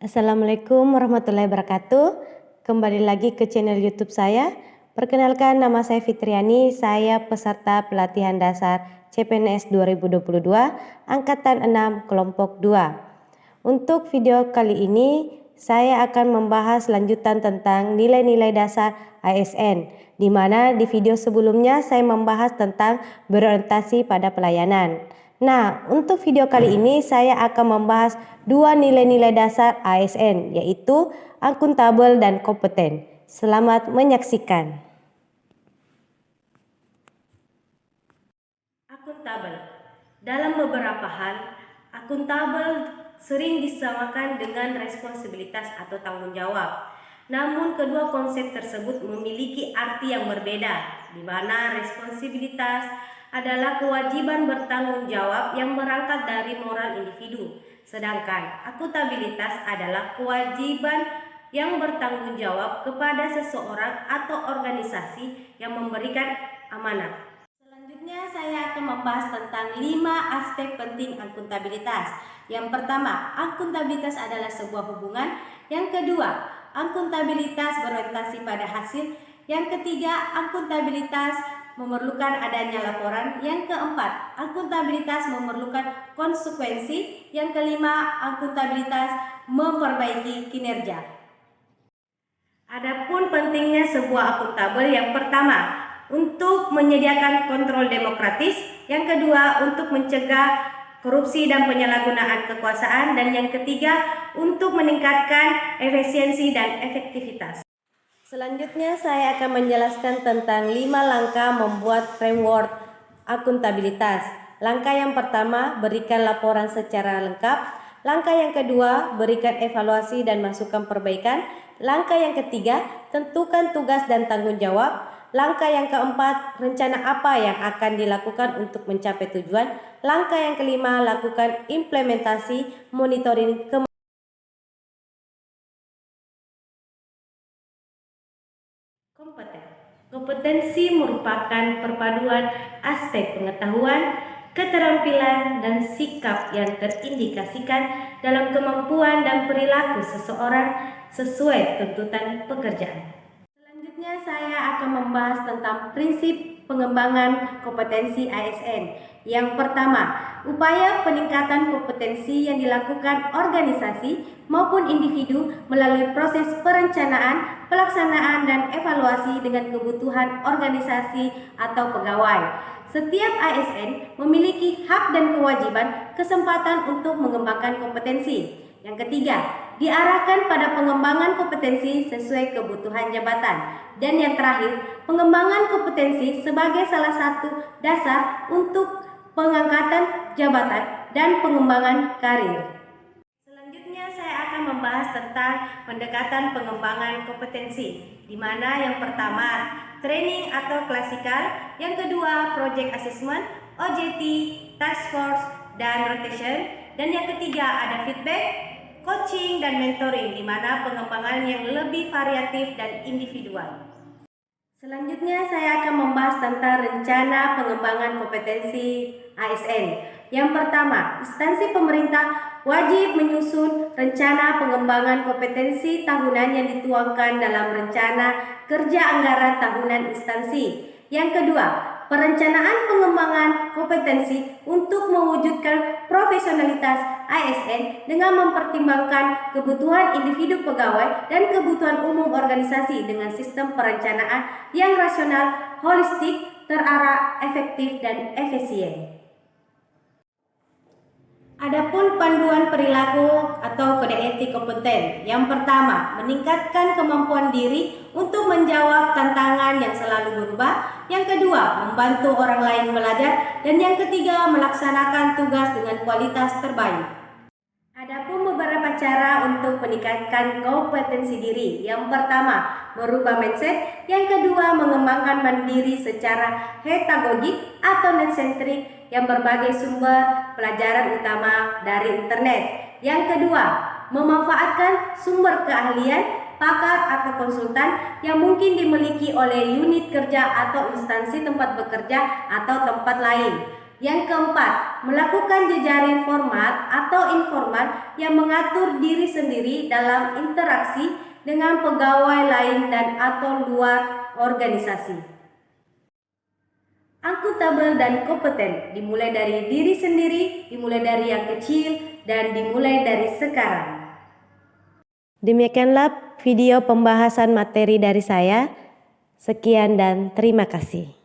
Assalamualaikum warahmatullahi wabarakatuh. Kembali lagi ke channel YouTube saya. Perkenalkan, nama saya Fitriani. Saya peserta pelatihan dasar CPNS 2022 Angkatan 6 Kelompok 2. Untuk video kali ini saya akan membahas lanjutan tentang nilai-nilai dasar ASN, di mana di video sebelumnya saya membahas tentang berorientasi pada pelayanan. Nah, untuk video kali ini saya akan membahas dua nilai-nilai dasar ASN, yaitu akuntabel dan kompeten. Selamat menyaksikan. Akuntabel. Dalam beberapa hal, akuntabel sering disamakan dengan responsibilitas atau tanggung jawab. Namun kedua konsep tersebut memiliki arti yang berbeda, di mana responsibilitas adalah kewajiban bertanggung jawab yang berangkat dari moral individu, sedangkan akuntabilitas adalah kewajiban yang bertanggung jawab kepada seseorang atau organisasi yang memberikan amanah. Selanjutnya saya akan membahas tentang 5 aspek penting akuntabilitas. Yang pertama, akuntabilitas adalah sebuah hubungan. Yang kedua, akuntabilitas berorientasi pada hasil. Yang ketiga, akuntabilitas memerlukan adanya laporan. Yang keempat, akuntabilitas memerlukan konsekuensi. Yang kelima, akuntabilitas memperbaiki kinerja. Adapun pentingnya sebuah akuntabel, yang pertama, untuk menyediakan kontrol demokratis. Yang kedua, untuk mencegah korupsi dan penyalahgunaan kekuasaan. Dan yang ketiga, untuk meningkatkan efisiensi dan efektivitas. Selanjutnya saya akan menjelaskan tentang 5 langkah membuat framework akuntabilitas. Langkah yang pertama, berikan laporan secara lengkap. Langkah yang kedua, berikan evaluasi dan masukan perbaikan. Langkah yang ketiga, tentukan tugas dan tanggung jawab. Langkah yang keempat, rencana apa yang akan dilakukan untuk mencapai tujuan. Langkah yang kelima, lakukan implementasi monitoring kompeten. Kompetensi merupakan perpaduan aspek pengetahuan, keterampilan, dan sikap yang terindikasikan dalam kemampuan dan perilaku seseorang sesuai tuntutan pekerjaan. Selanjutnya saya akan membahas tentang prinsip pengembangan kompetensi ASN. Yang pertama, upaya peningkatan kompetensi yang dilakukan organisasi maupun individu melalui proses perencanaan, pelaksanaan, dan evaluasi dengan kebutuhan organisasi atau pegawai. Setiap ASN memiliki hak dan kewajiban kesempatan untuk mengembangkan kompetensi. Yang ketiga, diarahkan pada pengembangan kompetensi sesuai kebutuhan jabatan. Dan yang terakhir, pengembangan kompetensi sebagai salah satu dasar untuk pengangkatan jabatan dan pengembangan karir. Selanjutnya saya akan membahas tentang pendekatan pengembangan kompetensi, di mana yang pertama, training atau klasikal, yang kedua, project assessment, OJT, task force, dan rotation, dan yang ketiga ada feedback, coaching, dan mentoring, di mana pengembangan yang lebih variatif dan individual. Selanjutnya saya akan membahas tentang rencana pengembangan kompetensi ASN. Yang pertama, instansi pemerintah wajib menyusun rencana pengembangan kompetensi tahunan yang dituangkan dalam rencana kerja anggaran tahunan instansi. Yang kedua, perencanaan pengembangan kompetensi untuk mewujudkan profesionalitas ASN dengan mempertimbangkan kebutuhan individu pegawai dan kebutuhan umum organisasi dengan sistem perencanaan yang rasional, holistik, terarah, efektif, dan efisien. Adapun panduan perilaku atau kode etik kompeten. Yang pertama, meningkatkan kemampuan diri untuk menjawab tantangan yang selalu berubah. Yang kedua, membantu orang lain belajar. Dan yang ketiga, melaksanakan tugas dengan kualitas terbaik. Adapun beberapa cara untuk meningkatkan kompetensi diri. Yang pertama, merubah mindset. Yang kedua, mengembangkan mandiri secara hedagogik atau net-centric yang berbagai sumber pelajaran utama dari internet. Yang kedua, memanfaatkan sumber keahlian, pakar atau konsultan yang mungkin dimiliki oleh unit kerja atau instansi tempat bekerja atau tempat lain. Yang keempat, melakukan jejaring formal atau informal yang mengatur diri sendiri dalam interaksi dengan pegawai lain dan atau luar organisasi. Akuntabel dan kompeten dimulai dari diri sendiri, dimulai dari yang kecil, dan dimulai dari sekarang. Demikianlah video pembahasan materi dari saya. Sekian dan terima kasih.